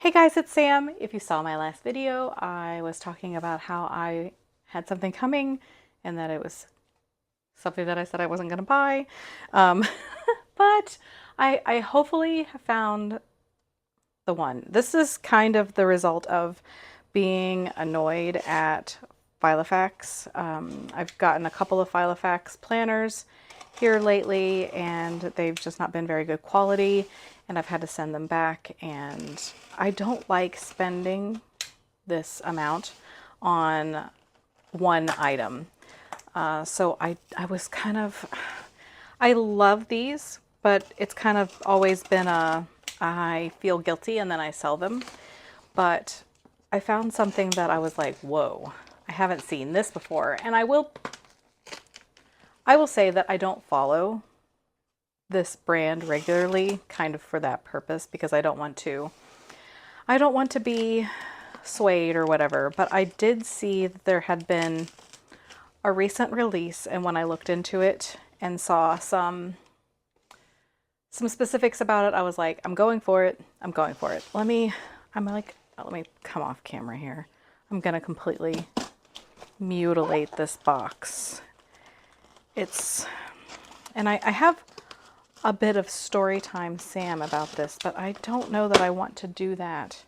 Hey guys, it's Sam. If you saw my last video, I was talking about how I had something coming and that it was something that I said I wasn't going to buy. Um, but I hopefully have found the one. This is kind of the result of being annoyed at Filofax. I've gotten a couple of Filofax planners here lately and they've just not been very good quality and I've had to send them back, and I don't like spending this amount on one item. So I was kind of, I love these, but it's kind of always been I feel guilty and then I sell them. But I found something that I was like, whoa, I haven't seen this before. And I will say that I don't follow this brand regularly, kind of for that purpose, because I don't want to be swayed or whatever. But I did see that there had been a recent release, and when I looked into it and saw some specifics about it, I was like, I'm going for it. I'm going for it. Let me come off camera here. I'm gonna completely mutilate this box. And I have a bit of story time Sam about this, but I don't know that I want to do that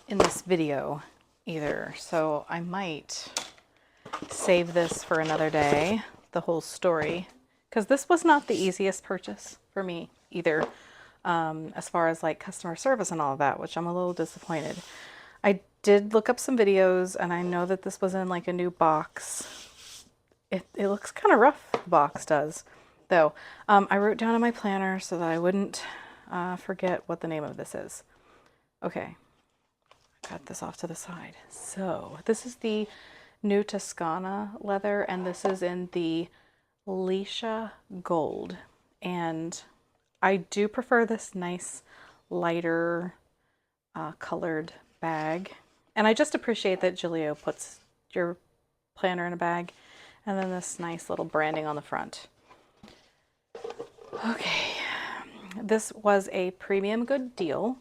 in this video either. So I might save this for another day, the whole story, because this was not the easiest purchase for me either, as far as like customer service and all of that, which I'm a little disappointed. I did look up some videos and I know that this was in like a new box. It looks kind of rough, the box does. Though, I wrote down in my planner so that I wouldn't forget what the name of this is. Okay, got this off to the side. So this is the new Toscana leather, and this is in the Liscia gold. And I do prefer this nice lighter colored bag. And I just appreciate that Gillio puts your planner in a bag, and then this nice little branding on the front. Okay, this was a premium good deal,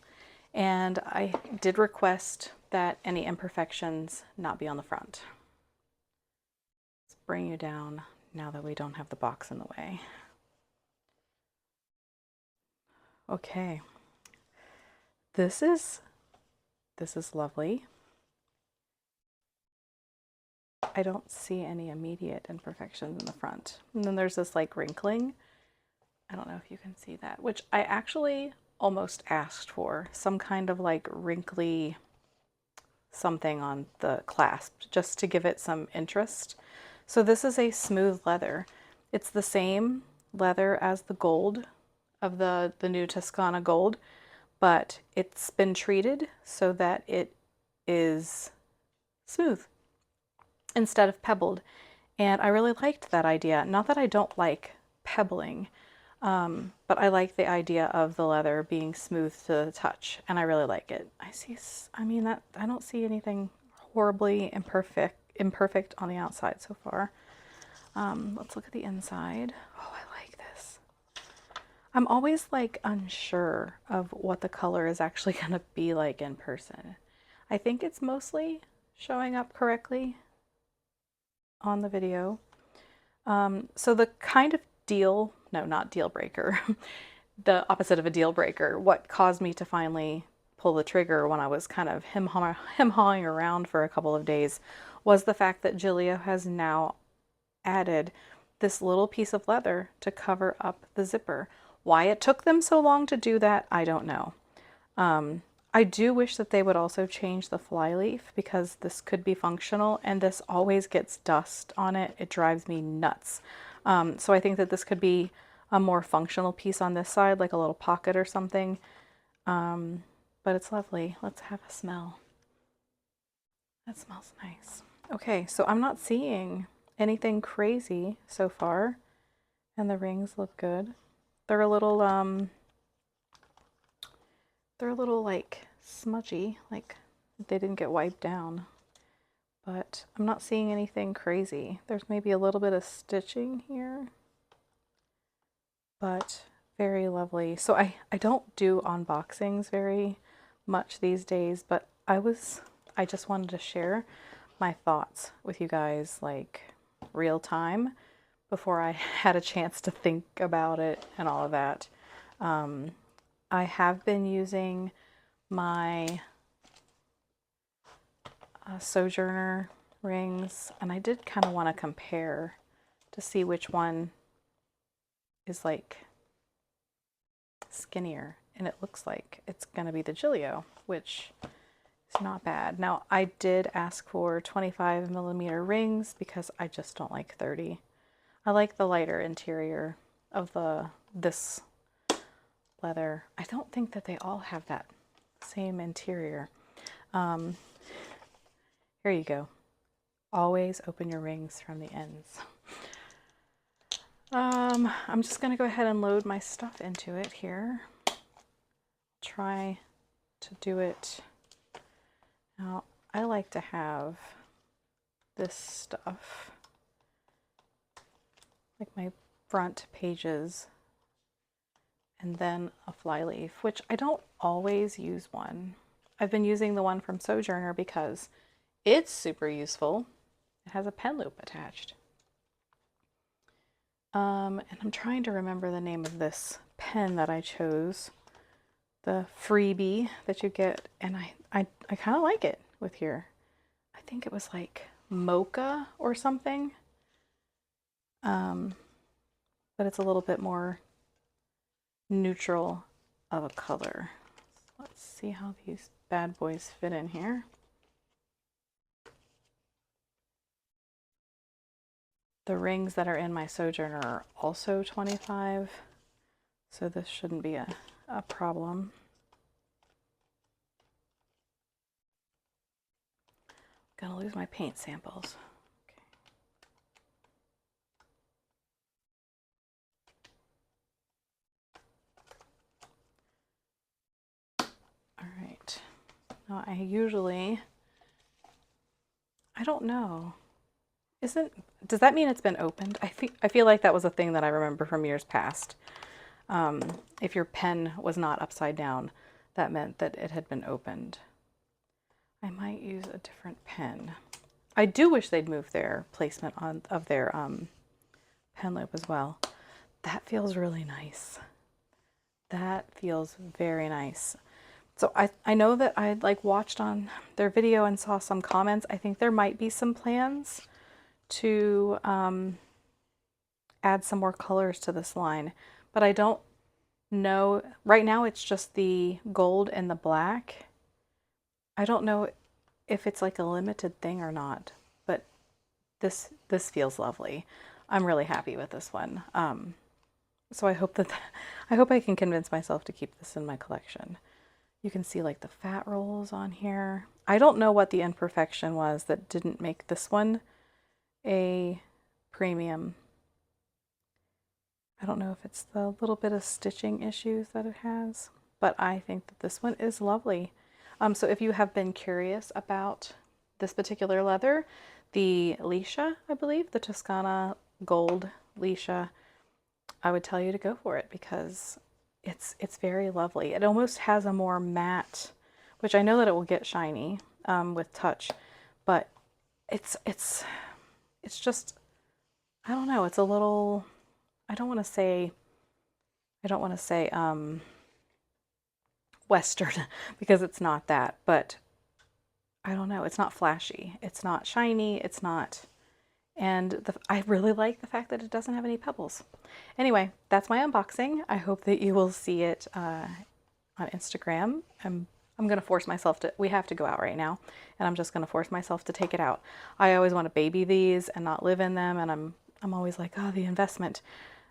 and I did request that any imperfections not be on the front. Let's bring you down now that we don't have the box in the way. Okay, this is lovely. I don't see any immediate imperfections in the front. And then there's this like wrinkling. I don't know if you can see that, which I actually almost asked for, some kind of like wrinkly something on the clasp just to give it some interest. So this is a smooth leather. It's the same leather as the gold of the new Toscana gold, but it's been treated so that it is smooth instead of pebbled. And I really liked that idea. Not that I don't like pebbling, but I like the idea of the leather being smooth to the touch, and I really like it. I don't see anything horribly imperfect on the outside so far. Let's look at the inside. Oh, I like this. I'm always like unsure of what the color is actually going to be like in person. I think it's mostly showing up correctly on the video. So the kind of not deal breaker, the opposite of a deal breaker, what caused me to finally pull the trigger when I was kind of hawing around for a couple of days was the fact that Gillio has now added this little piece of leather to cover up the zipper. Why it took them so long to do that, I don't know. I do wish that they would also change the flyleaf, because this could be functional, and this always gets dust on it. It drives me nuts. So I think that this could be a more functional piece on this side, like a little pocket or something. But it's lovely. Let's have a smell. That smells nice. Okay, so I'm not seeing anything crazy so far, and the rings look good. They're a little like smudgy, like they didn't get wiped down, but I'm not seeing anything crazy. There's maybe a little bit of stitching here, but Very lovely. So I don't do unboxings very much these days, but I just wanted to share my thoughts with you guys like real time before I had a chance to think about it and all of that. I have been using my Sojourner rings, and I did kind of want to compare to see which one is like skinnier, and it looks like it's going to be the Gillio, which is not bad. Now, I did ask for 25 millimeter rings because I just don't like 30. I like the lighter interior of this leather. I don't think that they all have that same interior. Here you go. Always open your rings from the ends. I'm just going to go ahead and load my stuff into it here. Try to do it. Now, I like to have this stuff, like my front pages, and then a flyleaf, which I don't always use one. I've been using the one from Sojourner because it's super useful. It has a pen loop attached. And I'm trying to remember the name of this pen that I chose, the freebie that you get, and I kind of like it with here. I think it was like mocha or something, but it's a little bit more neutral of a color. Let's see how these bad boys fit in here. The rings that are in my Sojourner are also 25, so this shouldn't be a problem. I'm gonna lose my paint samples. Okay. All right. Now I don't know. Does that mean it's been opened? I feel like that was a thing that I remember from years past. If your pen was not upside down, that meant that it had been opened. I might use a different pen. I do wish they'd move their placement of their pen loop as well. That feels really nice. That feels very nice. So I know that I like watched on their video and saw some comments. I think there might be some plans to add some more colors to this line, but I don't know. Right now it's just the gold and the black. I don't know if it's like a limited thing or not, but this feels lovely. I'm really happy with this one. So I hope I can convince myself to keep this in my collection. You can see like the fat rolls on here. I don't know what the imperfection was that didn't make this one a premium. I don't know if it's the little bit of stitching issues that it has, but I think that this one is lovely. So if you have been curious about this particular leather, the Liscia, I believe, the Toscana gold Liscia, I would tell you to go for it because it's very lovely. It almost has a more matte, which I know that it will get shiny with touch, but it's just, I don't know, it's a little, I don't want to say Western because it's not that, but I don't know, it's not flashy, it's not shiny, it's not, and I really like the fact that it doesn't have any pebbles. Anyway, that's my unboxing. I hope that you will see it on Instagram. I'm going to force myself to, we have to go out right now, and I'm just going to force myself to take it out. I always want to baby these and not live in them, and I'm always like, oh, the investment.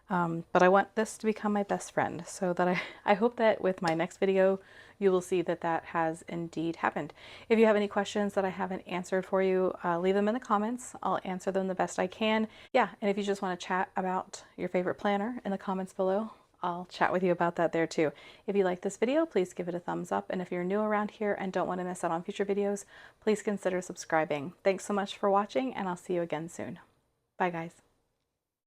But I want this to become my best friend, so that I hope that with my next video, you will see that that has indeed happened. If you have any questions that I haven't answered for you, leave them in the comments. I'll answer them the best I can. Yeah, and if you just want to chat about your favorite planner in the comments below, I'll chat with you about that there too. If you like this video, please give it a thumbs up. And if you're new around here and don't want to miss out on future videos, please consider subscribing. Thanks so much for watching, and I'll see you again soon. Bye, guys.